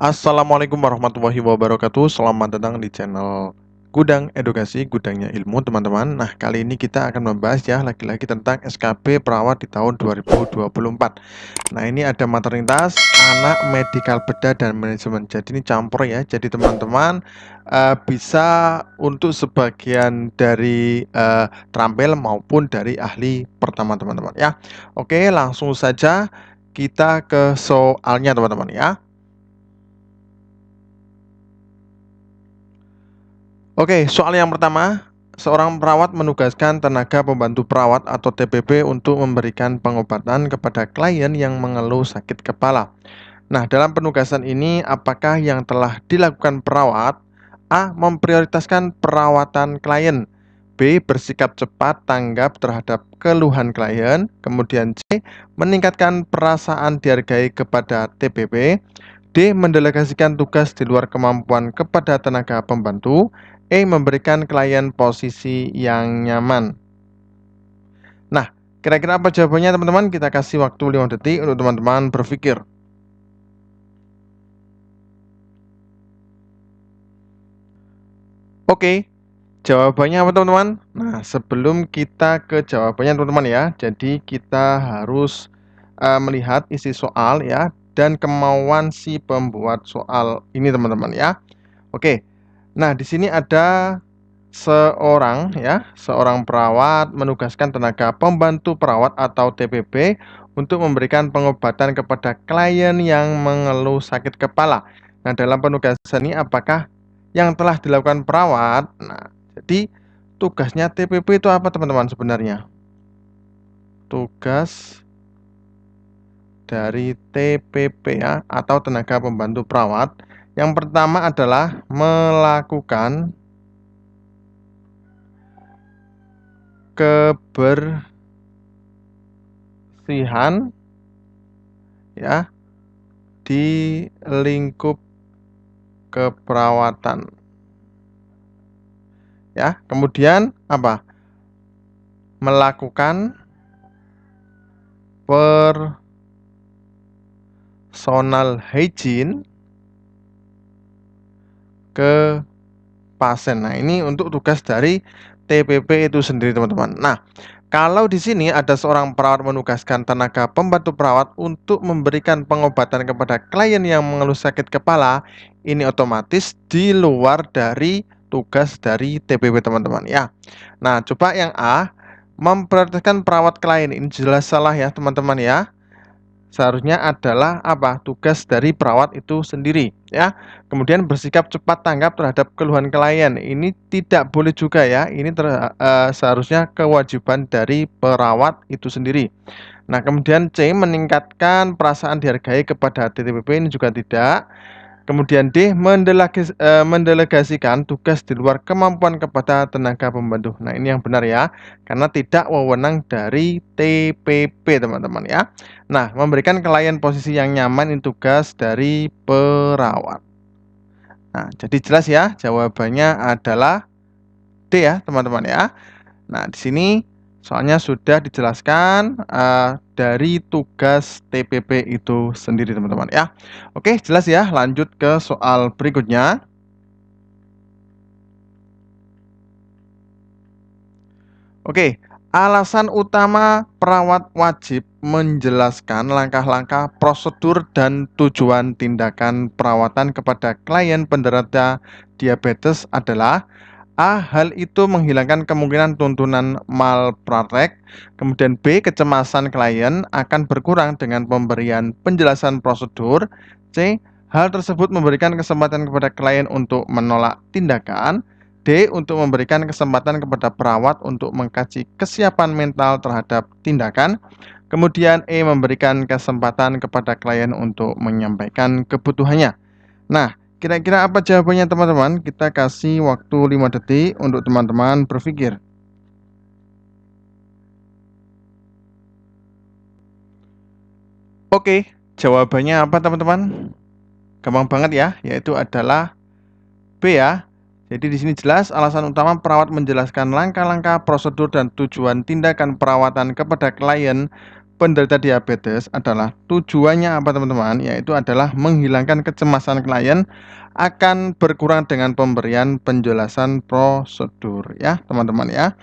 Assalamualaikum warahmatullahi wabarakatuh. Selamat datang di channel Gudang Edukasi, gudangnya ilmu teman-teman. Nah, kali ini kita akan membahas ya lagi-lagi tentang SKP perawat di tahun 2024. Nah, ini ada maternitas, anak, medikal bedah, dan manajemen. Jadi ini campur ya. Jadi teman-teman bisa untuk sebagian dari terampil maupun dari ahli pertama teman-teman ya. Oke, langsung saja kita ke soalnya teman-teman ya. Oke, soal yang pertama, seorang perawat menugaskan tenaga pembantu perawat atau TPP untuk memberikan pengobatan kepada klien yang mengeluh sakit kepala. Nah, dalam penugasan ini, apakah yang telah dilakukan perawat? A. Memprioritaskan perawatan klien. B. Bersikap cepat tanggap terhadap keluhan klien. Kemudian C. Meningkatkan perasaan dihargai kepada TPP. D. Mendelegasikan tugas di luar kemampuan kepada tenaga pembantu. E. Memberikan klien posisi yang nyaman. Nah, kira-kira apa jawabannya teman-teman? Kita kasih waktu 5 detik untuk teman-teman berpikir. Oke, jawabannya apa teman-teman? Nah, sebelum kita ke jawabannya teman-teman ya, jadi kita harus melihat isi soal ya dan kemauan si pembuat soal ini teman-teman ya. Oke. Nah, di sini ada seorang perawat menugaskan tenaga pembantu perawat atau TPP untuk memberikan pengobatan kepada klien yang mengeluh sakit kepala. Nah, dalam penugasan ini apakah yang telah dilakukan perawat? Nah, jadi tugasnya TPP itu apa teman-teman sebenarnya? Tugas dari TPP ya atau tenaga pembantu perawat yang pertama adalah melakukan kebersihan ya di lingkup keperawatan ya. Kemudian apa? Melakukan personal hygiene ke pasien. Nah, ini untuk tugas dari TPP itu sendiri, teman-teman. Nah, kalau di sini ada seorang perawat menugaskan tenaga pembantu perawat untuk memberikan pengobatan kepada klien yang mengeluh sakit kepala, ini otomatis di luar dari tugas dari TPP, teman-teman ya. Nah, coba yang A, memprioritaskan perawat klien. Ini jelas salah ya, teman-teman ya. Seharusnya adalah apa? Tugas dari perawat itu sendiri ya. Kemudian bersikap cepat tanggap terhadap keluhan klien. Ini tidak boleh juga ya. Ini seharusnya kewajiban dari perawat itu sendiri. Nah, kemudian C, meningkatkan perasaan dihargai kepada TTPP, ini juga tidak. Kemudian D, mendelegasikan tugas di luar kemampuan kepada tenaga pembantu. Nah, ini yang benar ya, karena tidak wewenang dari TPP, teman-teman ya. Nah, memberikan klien posisi yang nyaman ini tugas dari perawat. Nah, jadi jelas ya, jawabannya adalah D ya, teman-teman ya. Nah, di sini soalnya sudah dijelaskan dari tugas TPP itu sendiri, teman-teman ya. Oke, jelas ya. Lanjut ke soal berikutnya. Oke, alasan utama perawat wajib menjelaskan langkah-langkah, prosedur, dan tujuan tindakan perawatan kepada klien penderita diabetes adalah A. Hal itu menghilangkan kemungkinan tuntunan malpraktek. Kemudian B. Kecemasan klien akan berkurang dengan pemberian penjelasan prosedur. C. Hal tersebut memberikan kesempatan kepada klien untuk menolak tindakan. D. Untuk memberikan kesempatan kepada perawat untuk mengkaji kesiapan mental terhadap tindakan. Kemudian E. Memberikan kesempatan kepada klien untuk menyampaikan kebutuhannya. Nah, kira-kira apa jawabannya teman-teman? Kita kasih waktu 5 detik untuk teman-teman berpikir. Oke, jawabannya apa teman-teman? Gampang banget ya, yaitu adalah B ya. Jadi di sini jelas alasan utama perawat menjelaskan langkah-langkah, prosedur, dan tujuan tindakan perawatan kepada klien penderita diabetes adalah tujuannya apa teman-teman? Yaitu adalah menghilangkan kecemasan klien akan berkurang dengan pemberian penjelasan prosedur ya teman-teman ya.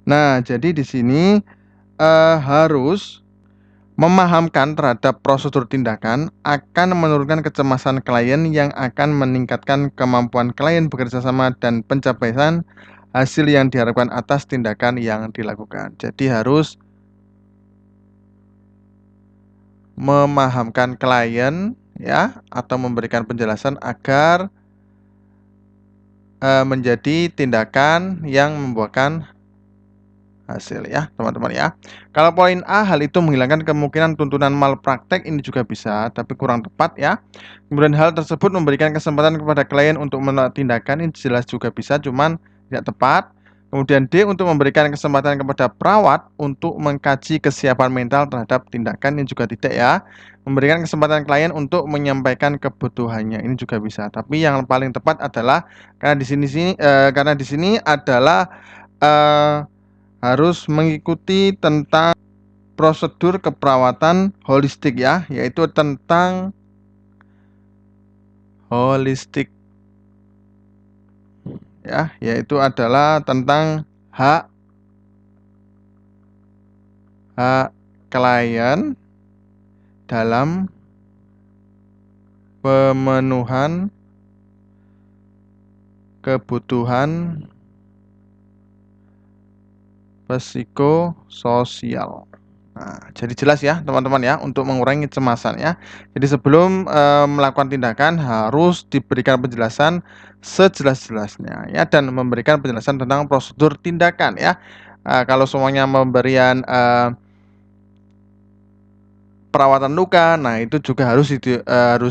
Nah, jadi di sini harus memahamkan terhadap prosedur tindakan akan menurunkan kecemasan klien yang akan meningkatkan kemampuan klien bekerja sama dan pencapaian hasil yang diharapkan atas tindakan yang dilakukan. Jadi harus memahamkan klien ya atau memberikan penjelasan agar menjadi tindakan yang membuahkan hasil ya teman-teman ya. Kalau poin A, hal itu menghilangkan kemungkinan tuntutan malpraktek, ini juga bisa tapi kurang tepat ya. Kemudian hal tersebut memberikan kesempatan kepada klien untuk menolak tindakan, ini jelas juga bisa cuman tidak tepat. Kemudian D, untuk memberikan kesempatan kepada perawat untuk mengkaji kesiapan mental terhadap tindakan, ini juga tidak ya. Memberikan kesempatan klien untuk menyampaikan kebutuhannya, ini juga bisa. Tapi yang paling tepat adalah karena di sini adalah harus mengikuti tentang prosedur keperawatan holistik ya, yaitu tentang holistik ya, yaitu adalah tentang hak klien dalam pemenuhan kebutuhan psikososial. Nah, jadi jelas ya teman-teman ya untuk mengurangi kecemasan ya. Jadi sebelum melakukan tindakan harus diberikan penjelasan sejelas-jelasnya ya dan memberikan penjelasan tentang prosedur tindakan ya. Kalau semuanya memberikan perawatan luka, nah itu juga harus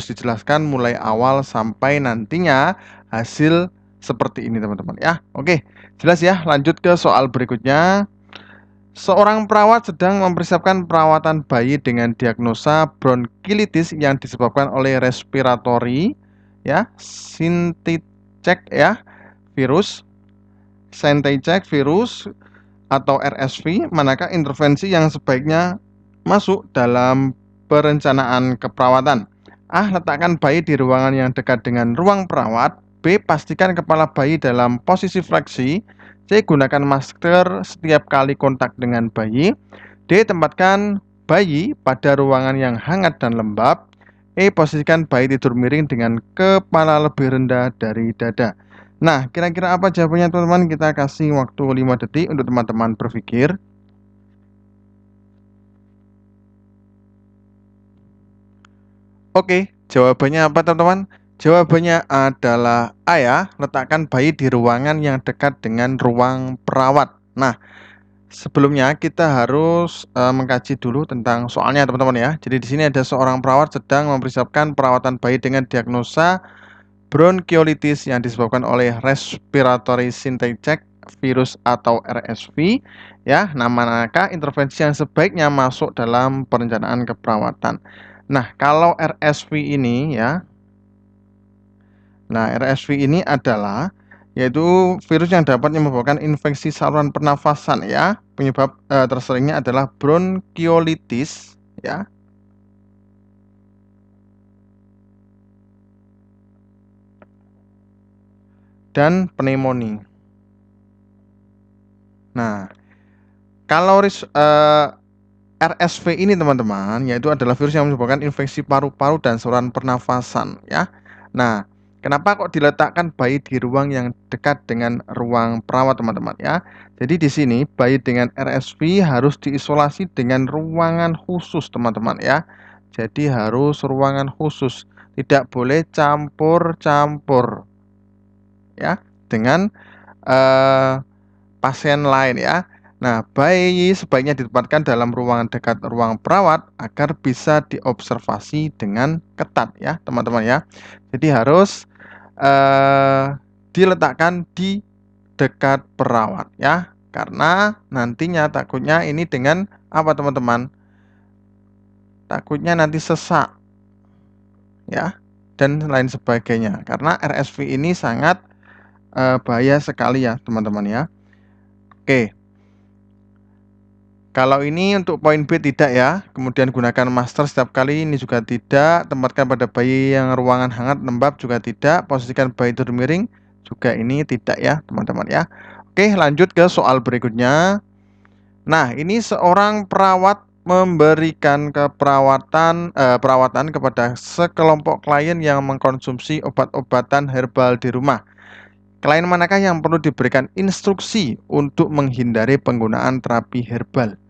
dijelaskan mulai awal sampai nantinya hasil seperti ini teman-teman ya. Oke, jelas ya. Lanjut ke soal berikutnya. Seorang perawat sedang mempersiapkan perawatan bayi dengan diagnosa bronkilitis yang disebabkan oleh respiratory ya, sinticek ya, virus, sinticek virus atau RSV. Manakah intervensi yang sebaiknya masuk dalam perencanaan keperawatan? A, letakkan bayi di ruangan yang dekat dengan ruang perawat. B, pastikan kepala bayi dalam posisi fleksi. C, gunakan masker setiap kali kontak dengan bayi. D, tempatkan bayi pada ruangan yang hangat dan lembab. E, posisikan bayi tidur miring dengan kepala lebih rendah dari dada. Nah, kira-kira apa jawabannya teman-teman? Kita kasih waktu 5 detik untuk teman-teman berpikir. Oke, jawabannya apa teman-teman? Jawabannya adalah A ya, letakkan bayi di ruangan yang dekat dengan ruang perawat. Nah, sebelumnya kita harus mengkaji dulu tentang soalnya teman-teman ya. Jadi di sini ada seorang perawat sedang mempersiapkan perawatan bayi dengan diagnosa bronkiolitis yang disebabkan oleh respiratory syncytial virus atau RSV ya. Nah, manakah intervensi yang sebaiknya masuk dalam perencanaan keperawatan? Nah, kalau RSV ini ya. Nah, RSV ini adalah yaitu virus yang dapat menyebabkan infeksi saluran pernafasan ya. Penyebab terseringnya adalah bronkiolitis ya. Dan pneumonia. Nah, kalau RSV ini teman-teman, yaitu adalah virus yang menyebabkan infeksi paru-paru dan saluran pernafasan ya. Nah, kenapa kok diletakkan bayi di ruang yang dekat dengan ruang perawat teman-teman ya. Jadi di sini bayi dengan RSV harus diisolasi dengan ruangan khusus teman-teman ya. Jadi harus ruangan khusus, tidak boleh campur-campur ya dengan pasien lain ya. Nah, bayi sebaiknya ditempatkan dalam ruangan dekat ruang perawat agar bisa diobservasi dengan ketat ya, teman-teman ya. Jadi harus diletakkan di dekat perawat ya. Karena nantinya takutnya ini dengan apa teman-teman? Takutnya nanti sesak ya dan lain sebagainya. Karena RSV ini sangat bahaya sekali ya, teman-teman ya. Oke. Kalau ini untuk poin B tidak ya. Kemudian gunakan masker setiap kali ini juga tidak. Tempatkan pada bayi yang ruangan hangat lembab juga tidak. Posisikan bayi tidur miring juga ini tidak ya, teman-teman ya. Oke, lanjut ke soal berikutnya. Nah, ini seorang perawat memberikan perawatan kepada sekelompok klien yang mengkonsumsi obat-obatan herbal di rumah. Klien manakah yang perlu diberikan instruksi untuk menghindari penggunaan terapi herbal?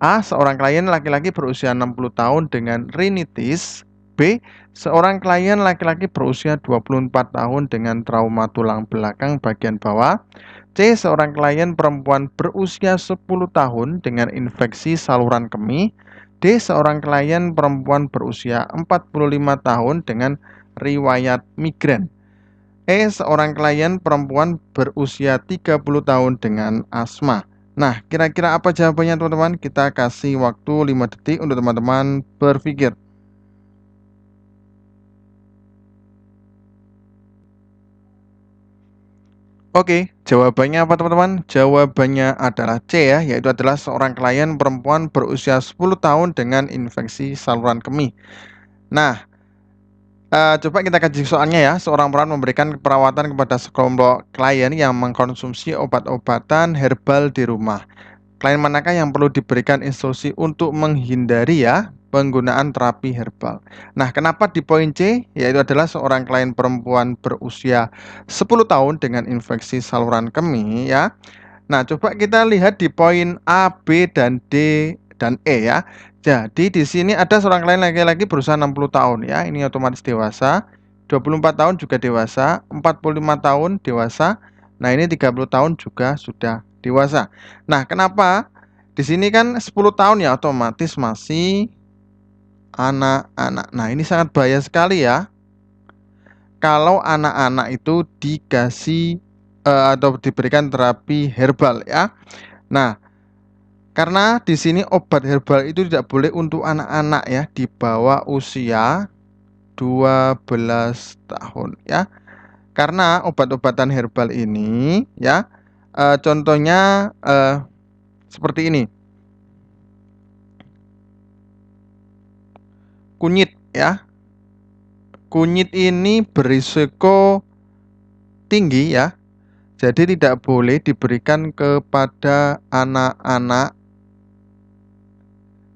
A. Seorang klien laki-laki berusia 60 tahun dengan rinitis. B. Seorang klien laki-laki berusia 24 tahun dengan trauma tulang belakang bagian bawah. C. Seorang klien perempuan berusia 10 tahun dengan infeksi saluran kemih. D. Seorang klien perempuan berusia 45 tahun dengan riwayat migrain. E. Seorang klien perempuan berusia 30 tahun dengan asma. Nah, kira-kira apa jawabannya teman-teman? Kita kasih waktu 5 detik untuk teman-teman berpikir. Oke, jawabannya apa teman-teman? Jawabannya adalah C ya, yaitu adalah seorang klien perempuan berusia 10 tahun dengan infeksi saluran kemih. Nah, coba kita kaji soalnya ya. Seorang perawat memberikan perawatan kepada sekelompok klien yang mengkonsumsi obat-obatan herbal di rumah. Klien manakah yang perlu diberikan instruksi untuk menghindari ya penggunaan terapi herbal? Nah, kenapa di poin C? Yaitu adalah seorang klien perempuan berusia 10 tahun dengan infeksi saluran kemih ya. Nah, coba kita lihat di poin A, B, dan D, dan E ya. Jadi di sini ada seorang klien laki-laki berusia 60 tahun ya, ini otomatis dewasa. 24 tahun juga dewasa, 45 tahun dewasa. Nah, ini 30 tahun juga sudah dewasa. Nah, kenapa? Di sini kan 10 tahun ya, otomatis masih anak-anak. Nah, ini sangat bahaya sekali ya. Kalau anak-anak itu dikasih atau diberikan terapi herbal ya. Nah, karena di sini obat herbal itu tidak boleh untuk anak-anak ya di bawah usia 12 tahun ya. Karena obat-obatan herbal ini ya contohnya seperti ini. Kunyit ya. Kunyit ini berisiko tinggi ya. Jadi tidak boleh diberikan kepada anak-anak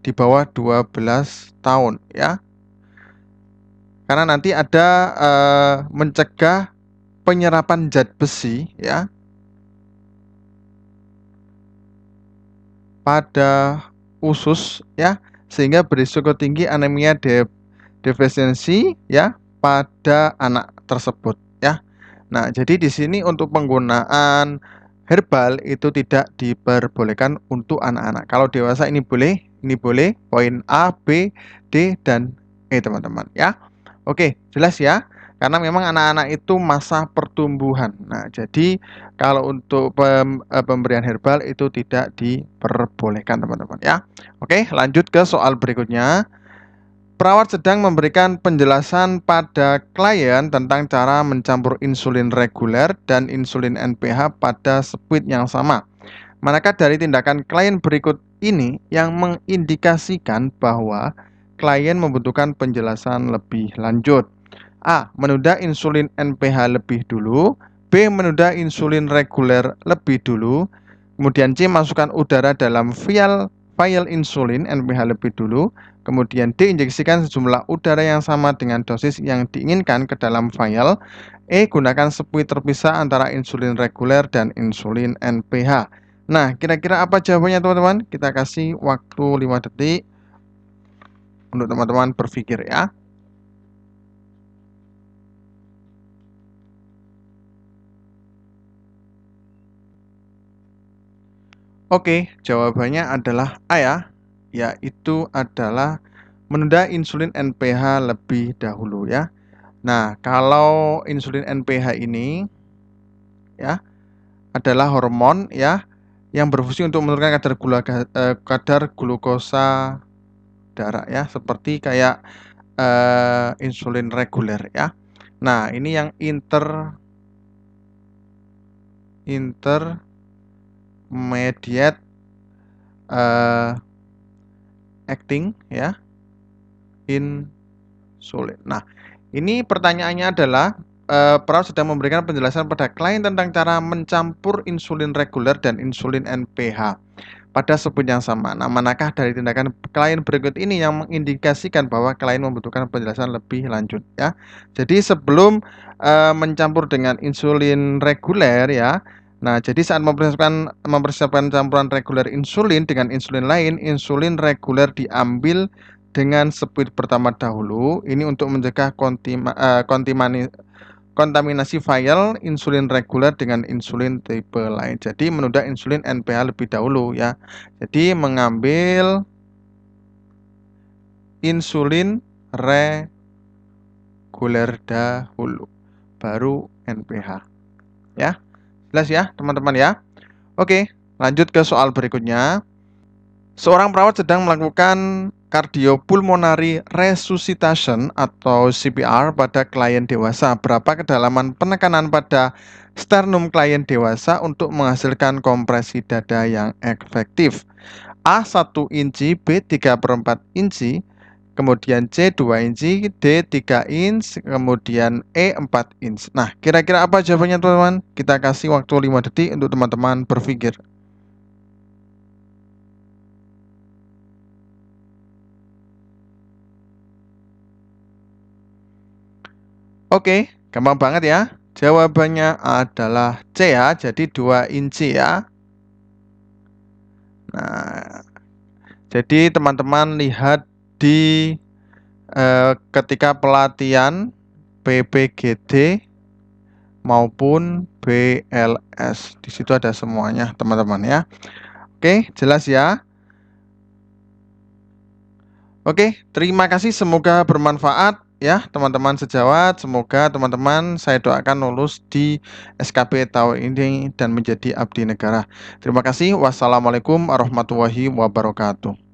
di bawah 12 tahun ya. Karena nanti ada mencegah penyerapan zat besi ya pada usus ya, sehingga berisiko tinggi anemia defisiensi ya pada anak tersebut ya. Nah, jadi di sini untuk penggunaan herbal itu tidak diperbolehkan untuk anak-anak. Kalau dewasa ini boleh. Poin A, B, D, dan E teman-teman ya. Oke, jelas ya. Karena memang anak-anak itu masa pertumbuhan. Nah, jadi kalau untuk pemberian herbal itu tidak diperbolehkan teman-teman ya. Oke, lanjut ke soal berikutnya. Perawat sedang memberikan penjelasan pada klien tentang cara mencampur insulin reguler dan insulin NPH pada speed yang sama. Manakah dari tindakan klien berikut ini yang mengindikasikan bahwa klien membutuhkan penjelasan lebih lanjut? A. Menunda insulin NPH lebih dulu. B. Menunda insulin reguler lebih dulu. Kemudian C. Masukkan udara dalam vial insulin NPH lebih dulu. Kemudian D. Injeksikan sejumlah udara yang sama dengan dosis yang diinginkan ke dalam vial. E. Gunakan sepuit terpisah antara insulin reguler dan insulin NPH. Nah, kira-kira apa jawabannya teman-teman? Kita kasih waktu 5 detik untuk teman-teman berpikir ya. Oke, jawabannya adalah A ya, yaitu adalah menunda insulin NPH lebih dahulu ya. Nah, kalau insulin NPH ini ya adalah hormon ya yang berfungsi untuk menurunkan kadar glukosa darah ya, seperti kayak insulin reguler ya. Nah, ini yang intermediate eh, acting ya, insulin. Nah, ini pertanyaannya adalah perawat sedang memberikan penjelasan pada klien tentang cara mencampur insulin reguler dan insulin NPH pada sebut yang sama. Nah, manakah dari tindakan klien berikut ini yang mengindikasikan bahwa klien membutuhkan penjelasan lebih lanjut ya. Jadi sebelum mencampur dengan insulin reguler ya. Nah, jadi saat mempersiapkan campuran reguler insulin dengan insulin lain, insulin reguler diambil dengan speed pertama dahulu. Ini untuk mencegah kontaminasi vial insulin reguler dengan insulin tipe lain. Jadi menunda insulin NPH lebih dahulu ya. Jadi mengambil insulin reguler dahulu, baru NPH. Ya, jelas ya teman-teman ya. Oke, lanjut ke soal berikutnya. Seorang perawat sedang melakukan cardiopulmonary resuscitation atau CPR pada klien dewasa. Berapa kedalaman penekanan pada sternum klien dewasa untuk menghasilkan kompresi dada yang efektif? A 1 inci, B 3/4 inci, kemudian C 2 inci, D 3 inch, kemudian E 4 inch. Nah, kira-kira apa jawabannya teman-teman? Kita kasih waktu 5 detik untuk teman-teman berpikir. Oke, gampang banget ya. Jawabannya adalah C ya, jadi 2 inci ya. Nah, jadi teman-teman lihat di ketika pelatihan PPGD maupun BLS. Di situ ada semuanya, teman-teman ya. Oke, jelas ya. Oke, terima kasih. Semoga bermanfaat ya, teman-teman sejawat. Semoga teman-teman saya doakan lulus di SKP tahun ini dan menjadi abdi negara. Terima kasih. Wassalamualaikum warahmatullahi wabarakatuh.